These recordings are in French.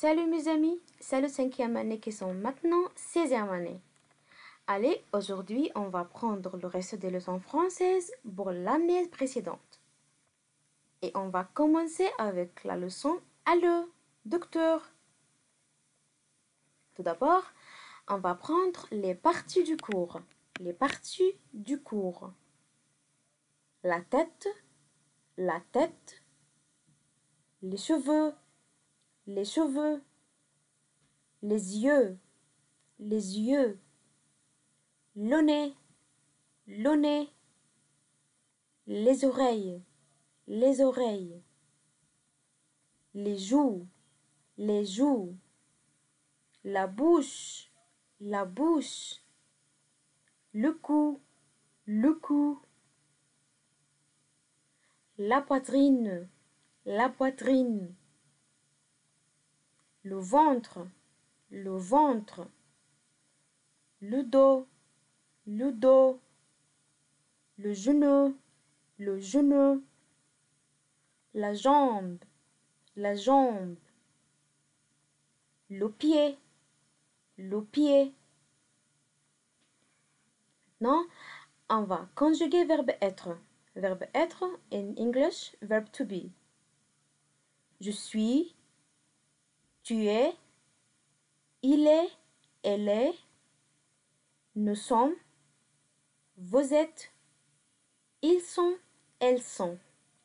Salut mes amis, c'est le 5e année qui sont maintenant 16e année. Allez, aujourd'hui on va prendre le reste des leçons françaises pour l'année précédente. Et on va commencer avec la leçon Allô, docteur. Tout d'abord, on va prendre les parties du cours. Les parties du cours. La tête, les cheveux, les yeux, le nez, les oreilles, les joues, la bouche, le cou, la poitrine, le ventre, le dos, le genou, la jambe, le pied. Maintenant, on va conjuguer verbe être. Verbe être, in English, verb to be. Je suis, tu es, il est, elle est, nous sommes, vous êtes, ils sont, elles sont.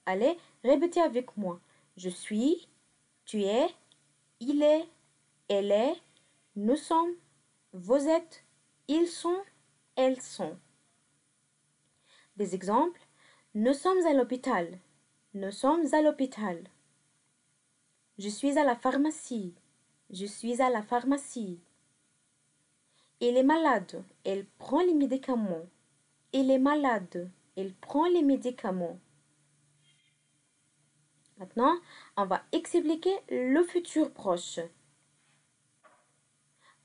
Allez, répétez avec moi. Je suis, tu es, il est, elle est, nous sommes, vous êtes, ils sont, elles sont. Des exemples. Nous sommes à l'hôpital. Je suis à la pharmacie. Il est malade. Il prend les médicaments. Maintenant, on va expliquer le futur proche.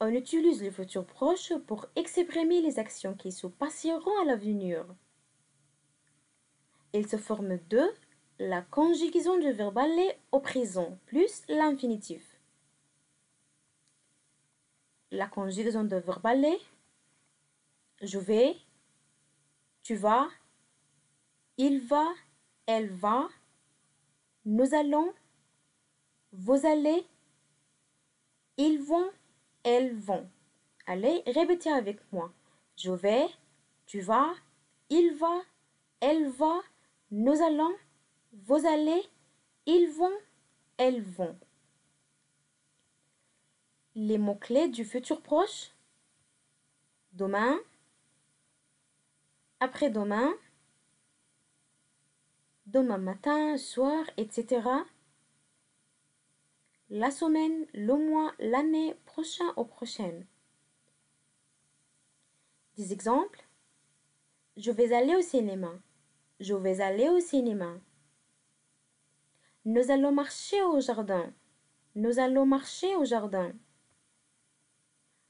On utilise le futur proche pour exprimer les actions qui se passeront à l'avenir. Il se forme de la conjugaison du verbe aller au présent plus l'infinitif. La conjugaison du verbe aller, je vais, tu vas, il va, elle va, nous allons, vous allez, ils vont, elles vont. Allez, répétez avec moi. Je vais, tu vas, il va, elle va, nous allons, vous allez, ils vont, elles vont. Les mots-clés du futur proche. Demain, après-demain, demain matin, soir, etc. La semaine, le mois, l'année, prochain ou prochaine. Des exemples. Je vais aller au cinéma. Nous allons marcher au jardin.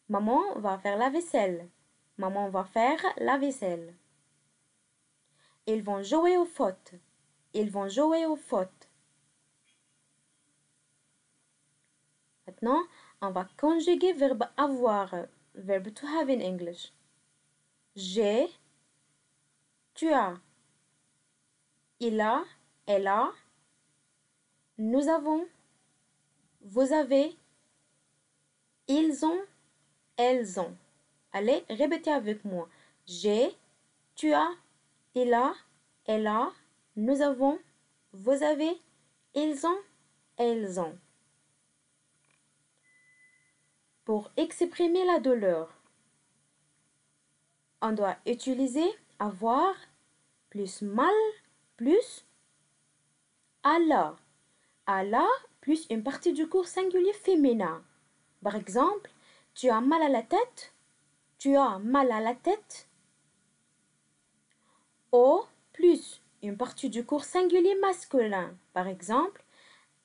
Maman va faire la vaisselle. Ils vont jouer au foot. Maintenant, on va conjuguer verbe avoir, verbe to have in English. J'ai, tu as, il a, elle a, nous avons, vous avez, ils ont, elles ont. Allez, répétez avec moi. J'ai, tu as, il a, elle a, nous avons, vous avez, ils ont, elles ont. Pour exprimer la douleur, on doit utiliser avoir plus mal plus Allah. Allah plus une partie du corps singulier féminin. Par exemple, tu as mal à la tête. Au plus une partie du corps singulier masculin. Par exemple,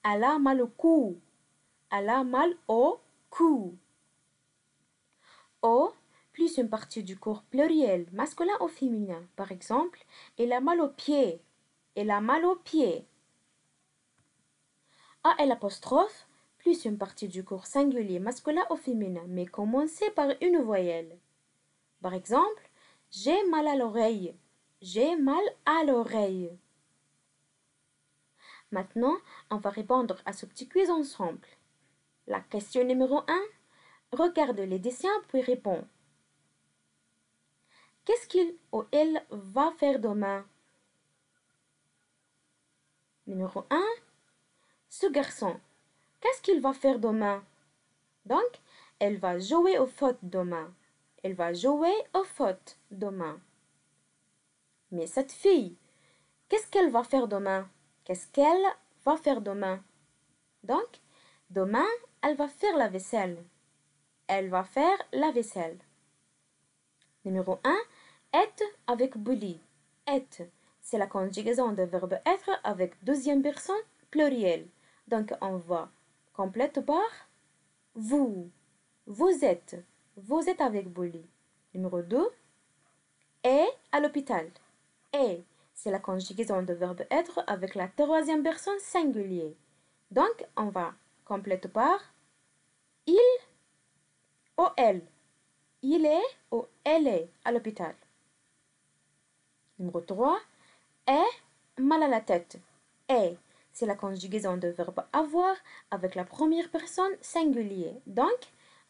elle a mal au cou. Au plus une partie du corps pluriel masculin ou féminin. Par exemple, elle a mal au pied. A l'apostrophe plus une partie du corps singulier masculin ou féminin, mais commencez par une voyelle. Par exemple, j'ai mal à l'oreille. J'ai mal à l'oreille. Maintenant, on va répondre à ce petit quiz ensemble. La question numéro 1. Regarde les dessins puis réponds. Qu'est-ce qu'il ou elle va faire demain? Numéro 1. Ce garçon, qu'est-ce qu'il va faire demain? Donc, elle va jouer au foot demain. Elle va jouer au foot demain. Mais cette fille, qu'est-ce qu'elle va faire demain? Qu'est-ce qu'elle va faire demain? Donc, demain, elle va faire la vaisselle. Elle va faire la vaisselle. Numéro 1. Être avec bully. Être, c'est la conjugaison de verbe être avec deuxième personne pluriel. Donc, on va complète par vous. Vous êtes. Vous êtes avec bully. Numéro 2. Est à l'hôpital. Est, c'est la conjugaison de verbe être avec la troisième personne singulier. Donc, on va compléter par il ou elle. Il est ou elle est à l'hôpital. Numéro 3. Est mal à la tête. Est, c'est la conjugaison de verbe avoir avec la première personne singulier. Donc,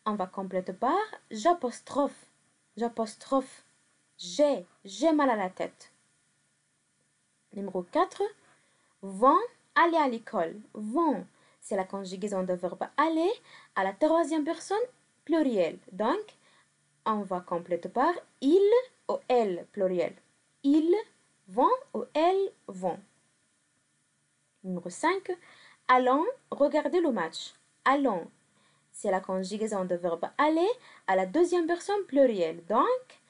on va compléter par j'apostrophe. J'apostrophe. J'ai mal à la tête. Numéro 4. Vont aller à l'école. Vont, c'est la conjugaison de verbe aller à la troisième personne pluriel. Donc, on va compléter par il ou elle pluriel. Ils vont ou elles vont. Numéro 5. Allons regarder le match. Allons, c'est la conjugaison de verbe aller à la deuxième personne pluriel. Donc,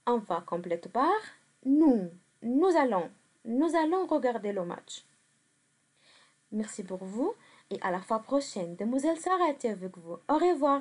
on va compléter par nous. Nous allons regarder le match. Merci pour vous et à la fois prochaine. Demoiselle Sarah était avec vous. Au revoir.